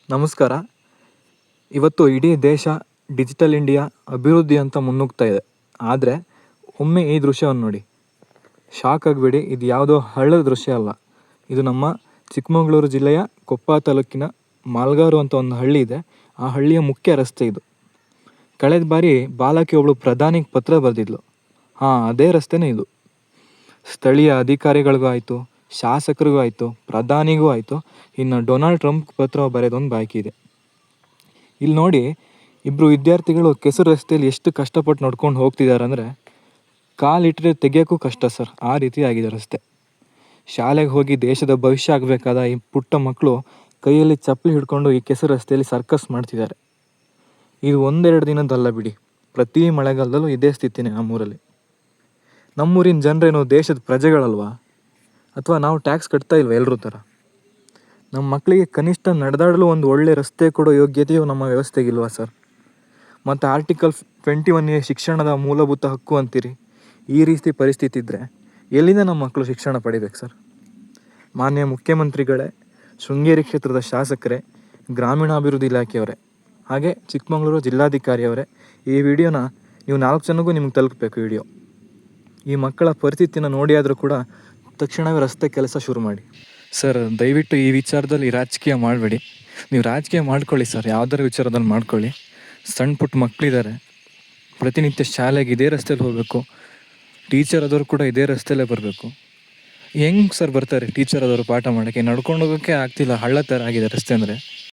ನಮಸ್ಕಾರ. ಇವತ್ತು ಇಡೀ ದೇಶ ಡಿಜಿಟಲ್ ಇಂಡಿಯಾ ಅಭಿವೃದ್ಧಿ ಅಂತ ಮುನ್ನುಗ್ತಾ ಇದೆ. ಆದರೆ ಒಮ್ಮೆ ಈ ದೃಶ್ಯವನ್ನು ನೋಡಿ, ಶಾಕ್ ಆಗಬೇಡಿ. ಇದು ಯಾವುದೋ ಹಳ್ಳದ ದೃಶ್ಯ ಅಲ್ಲ. ಇದು ನಮ್ಮ ಚಿಕ್ಕಮಗಳೂರು ಜಿಲ್ಲೆಯ ಕೊಪ್ಪ ತಾಲೂಕಿನ ಮಾಲ್ಗಾರು ಅಂತ ಒಂದು ಹಳ್ಳಿ ಇದೆ. ಆ ಹಳ್ಳಿಯ ಮುಖ್ಯ ರಸ್ತೆ ಇದು. ಕಳೆದ ಬಾರಿ ಬಾಲಕಿ ಒಬ್ಬಳು ಪ್ರಧಾನಿಗೆ ಪತ್ರ ಬರೆದಿದ್ಲು. ಅದೇ ರಸ್ತೆನೇ ಇದು. ಸ್ಥಳೀಯ ಅಧಿಕಾರಿಗಳಿಗೂ ಆಯಿತು, ಶಾಸಕರಿಗೂ ಆಯಿತು, ಪ್ರಧಾನಿಗೂ ಆಯಿತು, ಇನ್ನು ಡೊನಾಲ್ಡ್ ಟ್ರಂಪ್ ಪತ್ರ ಬರೆಯೋದೊಂದು ಬಾಕಿ ಇದೆ. ಇಲ್ಲಿ ನೋಡಿ, ಇಬ್ಬರು ವಿದ್ಯಾರ್ಥಿಗಳು ಕೆಸರು ರಸ್ತೆಯಲ್ಲಿ ಎಷ್ಟು ಕಷ್ಟಪಟ್ಟು ನಡ್ಕೊಂಡು ಹೋಗ್ತಿದ್ದಾರೆ ಅಂದರೆ, ಕಾಲಿಟ್ಟರೆ ತೆಗಿಯೋಕ್ಕೂ ಕಷ್ಟ ಸರ್, ಆ ರೀತಿ ಆಗಿದೆ ರಸ್ತೆ. ಶಾಲೆಗೆ ಹೋಗಿ ದೇಶದ ಭವಿಷ್ಯ ಆಗಬೇಕಾದ ಈ ಪುಟ್ಟ ಮಕ್ಕಳು ಕೈಯಲ್ಲಿ ಚಪ್ಪಲಿ ಹಿಡ್ಕೊಂಡು ಈ ಕೆಸರು ರಸ್ತೆಯಲ್ಲಿ ಸರ್ಕಸ್ ಮಾಡ್ತಿದ್ದಾರೆ. ಇದು ಒಂದೆರಡು ದಿನದಲ್ಲ ಬಿಡಿ, ಪ್ರತಿ ಮಳೆಗಾಲದಲ್ಲೂ ಇದೇ ಸ್ಥಿತಿನೇ ನಮ್ಮೂರಲ್ಲಿ. ನಮ್ಮೂರಿನ ಜನರೇನು ದೇಶದ ಪ್ರಜೆಗಳಲ್ವಾ? ಅಥವಾ ನಾವು ಟ್ಯಾಕ್ಸ್ ಕಟ್ತಾ ಇಲ್ವ ಎಲ್ಲರೂ ಥರ? ನಮ್ಮ ಮಕ್ಕಳಿಗೆ ಕನಿಷ್ಠ ನಡೆದಾಡಲು ಒಂದು ಒಳ್ಳೆ ರಸ್ತೆ ಕೊಡೋ ಯೋಗ್ಯತೆಯು ನಮ್ಮ ವ್ಯವಸ್ಥೆಗಿಲ್ವಾ ಸರ್? ಮತ್ತು ಆರ್ಟಿಕಲ್ 21A ಶಿಕ್ಷಣದ ಮೂಲಭೂತ ಹಕ್ಕು ಅಂತೀರಿ. ಈ ರೀತಿ ಪರಿಸ್ಥಿತಿ ಇದ್ದರೆ ಎಲ್ಲಿಂದ ನಮ್ಮ ಮಕ್ಕಳು ಶಿಕ್ಷಣ ಪಡಿಬೇಕು ಸರ್? ಮಾನ್ಯ ಮುಖ್ಯಮಂತ್ರಿಗಳೇ, ಶೃಂಗೇರಿ ಕ್ಷೇತ್ರದ ಶಾಸಕರೇ, ಗ್ರಾಮೀಣಾಭಿವೃದ್ಧಿ ಇಲಾಖೆಯವರೇ, ಹಾಗೆ ಚಿಕ್ಕಮಗಳೂರು ಜಿಲ್ಲಾಧಿಕಾರಿಯವರೇ, ಈ ವಿಡಿಯೋನ ನೀವು 4 ಜನಗೂ ನಿಮ್ಗೆ ತಲುಪಬೇಕು. ವಿಡಿಯೋ ಈ ಮಕ್ಕಳ ಪರಿಸ್ಥಿತಿನ ನೋಡಿ ಆದರೂ ಕೂಡ ತಕ್ಷಣವೇ ರಸ್ತೆ ಕೆಲಸ ಶುರು ಮಾಡಿ. ಸರ್, ದಯವಿಟ್ಟು ಈ ವಿಚಾರದಲ್ಲಿ ರಾಜಕೀಯ ಮಾಡಬೇಡಿ. ನೀವು ರಾಜಕೀಯ ಮಾಡ್ಕೊಳ್ಳಿ ಸರ್, ಯಾವುದರ ವಿಚಾರದಲ್ಲಿ ಮಾಡ್ಕೊಳ್ಳಿ. ಸಣ್ಣ ಪುಟ್ಟ ಮಕ್ಕಳಿದ್ದಾರೆ, ಪ್ರತಿನಿತ್ಯ ಶಾಲೆಗೆ ಇದೇ ರಸ್ತೆಯಲ್ಲಿ ಹೋಗಬೇಕು. ಟೀಚರ್ ಆದವರು ಕೂಡ ಇದೇ ರಸ್ತೆಯಲ್ಲೇ ಬರಬೇಕು. ಹೆಂಗೆ ಸರ್ ಬರ್ತಾರೆ ಟೀಚರ್ ಆದವರು ಪಾಠ ಮಾಡೋಕ್ಕೆ? ನಡ್ಕೊಂಡು ಹೋಗೋಕ್ಕೆ ಆಗ್ತಿಲ್ಲ, ಹಳ್ಳ ಥರ ಆಗಿದೆ ರಸ್ತೆ ಅಂದರೆ.